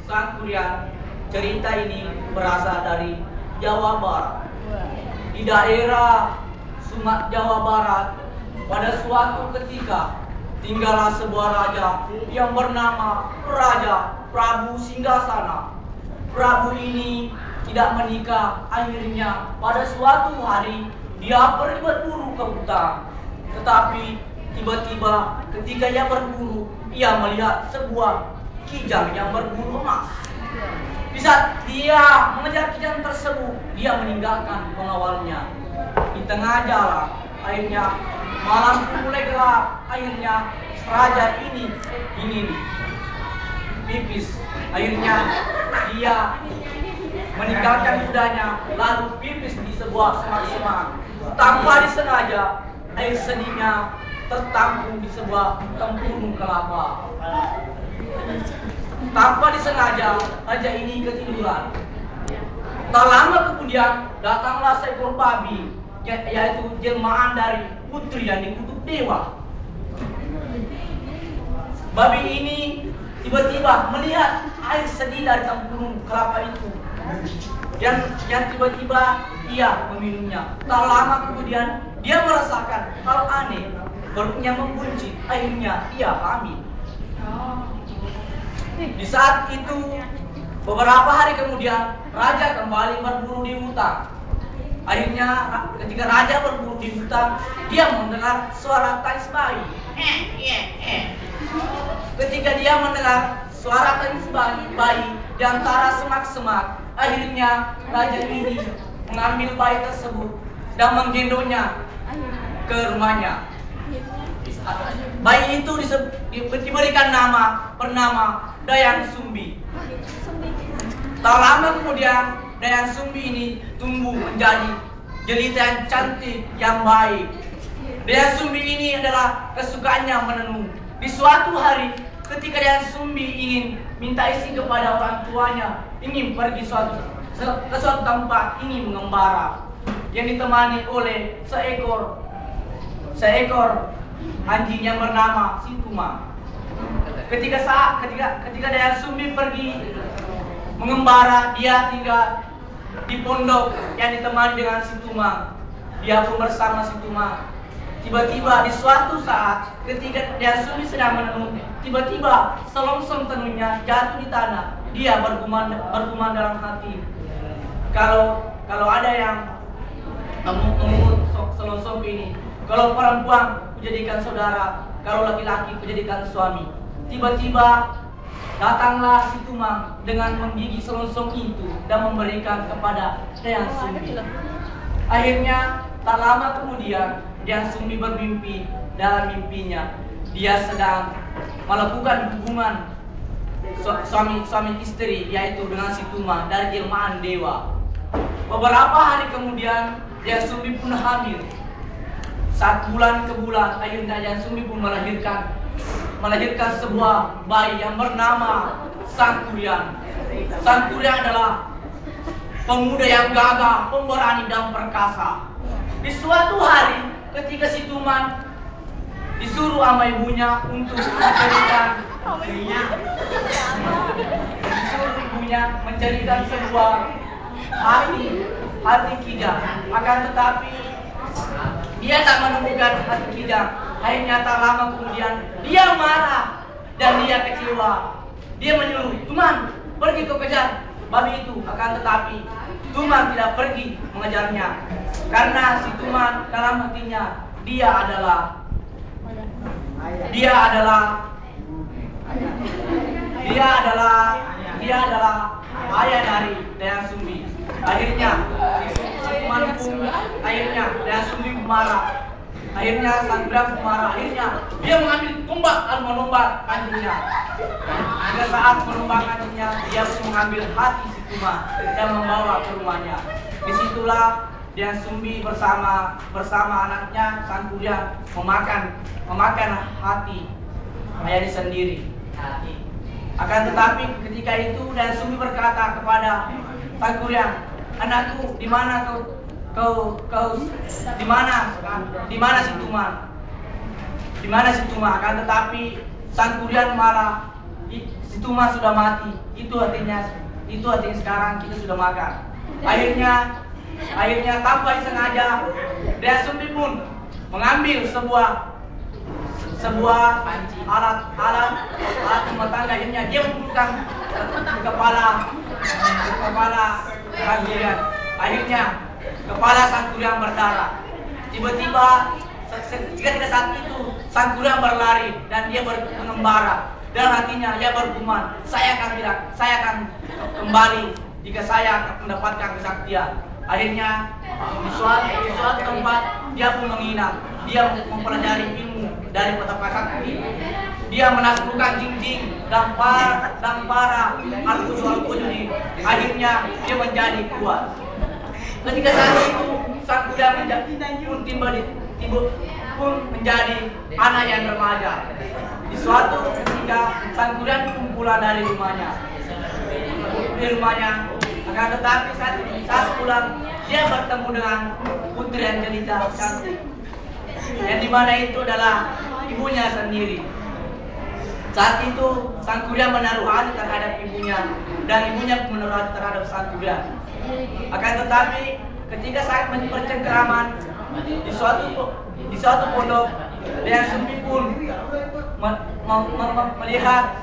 Sang Kurian, cerita ini berasal dari Jawa Barat. Di daerah Jawa Barat, pada suatu ketika tinggallah sebuah raja yang bernama Raja Prabu Singgasana. Prabu ini tidak menikah. Akhirnya pada suatu hari dia pergi berburu ke hutan. Tetapi tiba-tiba ketika ia berburu, ia melihat sebuah kijang yang berbulu emas. Di saat dia mengejar kijang tersebut, dia meninggalkan pengawalnya. Di tengah jalan, akhirnya malam mulai gelap. Akhirnya raja ini pipis. Akhirnya dia meninggalkan kudanya lalu pipis di sebuah semak-semak. Tanpa disengaja, air seninya tertampung di sebuah tempurung kelapa. Tanpa disengaja, raja ini ketiduran. Tak lama kemudian datanglah seekor babi, yaitu jelmaan dari putri yang dikutuk dewa. Babi ini tiba-tiba melihat air seni dari tempurung kelapa itu, yang tiba-tiba ia meminumnya. Tak lama kemudian dia merasakan hal aneh, perutnya membuncit. Akhirnya ia hamil. Di saat itu, beberapa hari kemudian, raja kembali berburu di hutan. Akhirnya, ketika raja berburu di hutan, dia mendengar suara tangis bayi. Ketika dia mendengar suara tangis bayi di antara semak-semak, akhirnya raja ini mengambil bayi tersebut dan menggendongnya ke rumahnya. Bayi itu diberikan nama bernama Dayang Sumbi. Tak lama kemudian Dayang Sumbi ini tumbuh menjadi jelita yang cantik, yang baik. Dayang Sumbi ini adalah kesukaannya menenun. Di suatu hari ketika Dayang Sumbi ingin minta izin kepada orang tuanya, ingin pergi ke suatu tempat, ingin mengembara, yang ditemani oleh seekor anjing yang bernama Situma. Ketika Dayang Sumbi pergi mengembara, dia tinggal di pondok yang ditemani dengan Situma. Dia pun bersama Situma. Tiba-tiba di suatu saat ketika Dayang Sumbi sedang menenun, tiba-tiba selongsong tenunnya jatuh di tanah. Dia bergumam dalam hati, kalau ada yang mengut selongsong ini, kalau perempuan kujadikan saudara, kalau laki-laki kujadikan suami. Tiba-tiba datanglah Situma dengan menggigit selongsong itu dan memberikan kepada Dayang Sumbi. Akhirnya tak lama kemudian Dayang Sumbi bermimpi. Dalam mimpinya dia sedang melakukan hubungan suami istri, yaitu dengan Situma dari jelmaan dewa. Beberapa hari kemudian Dayang Sumbi pun hamil. 1 bulan ke bulan, akhirnya Dayang Sumbi pun melahirkan sebuah bayi yang bernama Sang Kurian. Sang Kurian adalah pemuda yang gagah, pemberani dan perkasa. Di suatu hari ketika Situma disuruh sama ibunya untuk mencarikan sebuah hati kijang. Akan tetapi dia tak menemukan hati kijang. Akhirnya tak lama kemudian dia marah dan dia kecewa. Dia menyuruh Tuman pergi ke kejar babi itu. Akan tetapi Tuman tidak pergi mengejarnya, karena si Tuman dalam hatinya dia adalah ayah dari Dayang Sumbi. Akhirnya Dayang Sumbi marah. Akhirnya Sang Kurian marah. Akhirnya dia mengambil tombak dan menombak anjingnya. Pada saat menombak anjingnya, dia pun mengambil hati Situma dan membawa ke rumahnya. Disitulah Dayang Sumbi bersama anaknya Sang Kurian memakan hati ayahnya sendiri. Akan tetapi ketika itu Dayang Sumbi berkata kepada Sang Kurian, "Anakku, di mana kau di mana Situma? Akan tetapi Sang Kurian marah. si Tuma sudah mati. Itu artinya sekarang kita sudah makan. Akhirnya tanpa disengaja Dea Sumbi pun mengambil sebuah alat rumah tangga. Akhirnya dia membutuhkan kepala Sangkuriang. Akhirnya kepala Sangkuriang berdarah. Tiba-tiba ketika saat itu Sangkuriang berlari dan dia mengembara. Dan hatinya dia bergumam, saya akan kembali jika saya akan mendapatkan kesaktian. Akhirnya di suatu tempat dia pun menginap. Dia mempelajari ilmu dari petapa sakti. Dia menaklukkan jin-jin dan para al-qujudi. Akhirnya dia menjadi kuat. Ketika saat itu Sangkuriang pun menjadi anak yang remaja. Di suatu ketika Sangkuriang kumpulan dari rumahnya. Akan tetapi saat pulang dia bertemu dengan putri yang jelita cantik, yang dimana itu adalah ibunya sendiri. Saat itu Sangkuriang menaruh hati terhadap ibunya dan ibunya menaruh hati terhadap Sangkuriang. Akan tetapi ketika saat bercengkeraman di suatu pondok, Dea Sumbi pun melihat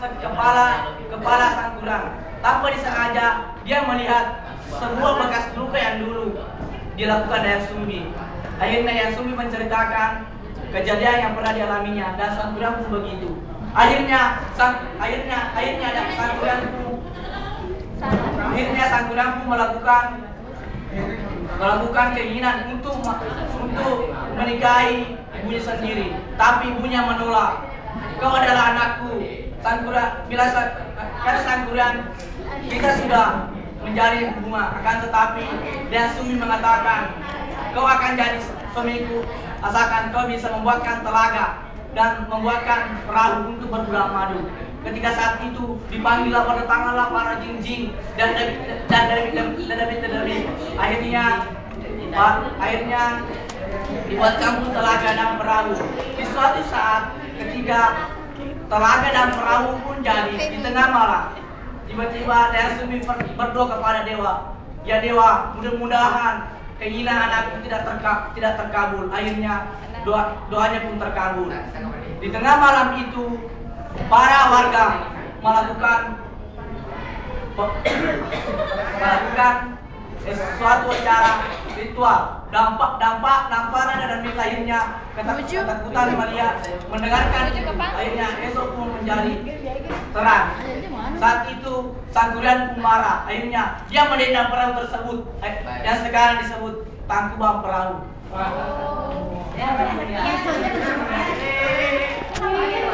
kepala Sangkuriang. Tanpa disengaja dia melihat sebuah bekas luka yang dulu dilakukan Dea Sumbi. Akhirnya Dea Sumbi menceritakan kejadian yang pernah dialaminya dan Sangkuriang pun begitu. Akhirnya Sangkuriang pun melakukan keinginan untuk menikahi ibunya sendiri, tapi ibunya menolak. Kau adalah anakku, Sangkuriang, kita sudah menjalin hubungan. Akan tetapi Dea Sumbi mengatakan, kau akan jadi suamiku asalkan kau bisa membuatkan telaga dan membuatkan perahu untuk berbulan madu. Ketika saat itu dipanggillah, berdatanganlah para jin-jin dan Dewi. Akhirnya dibuatkan pun telaga dan perahu. Di suatu saat ketika telaga dan perahu pun jadi, di tengah malam tiba-tiba Dea Sumbi berdoa kepada dewa, ya dewa, mudah-mudahan keinginan anakku tidak terkabul. Akhirnya doanya pun terkabul. Di tengah malam itu para warga melakukan suatu acara ritual. Damparan dan akhirnya ketakutan mendengarkan. Akhirnya esok pun menjadi terang. Saat itu Sangkuriang pun marah. Akhirnya dia menendang perahu tersebut yang sekarang disebut Tangkuban Perahu.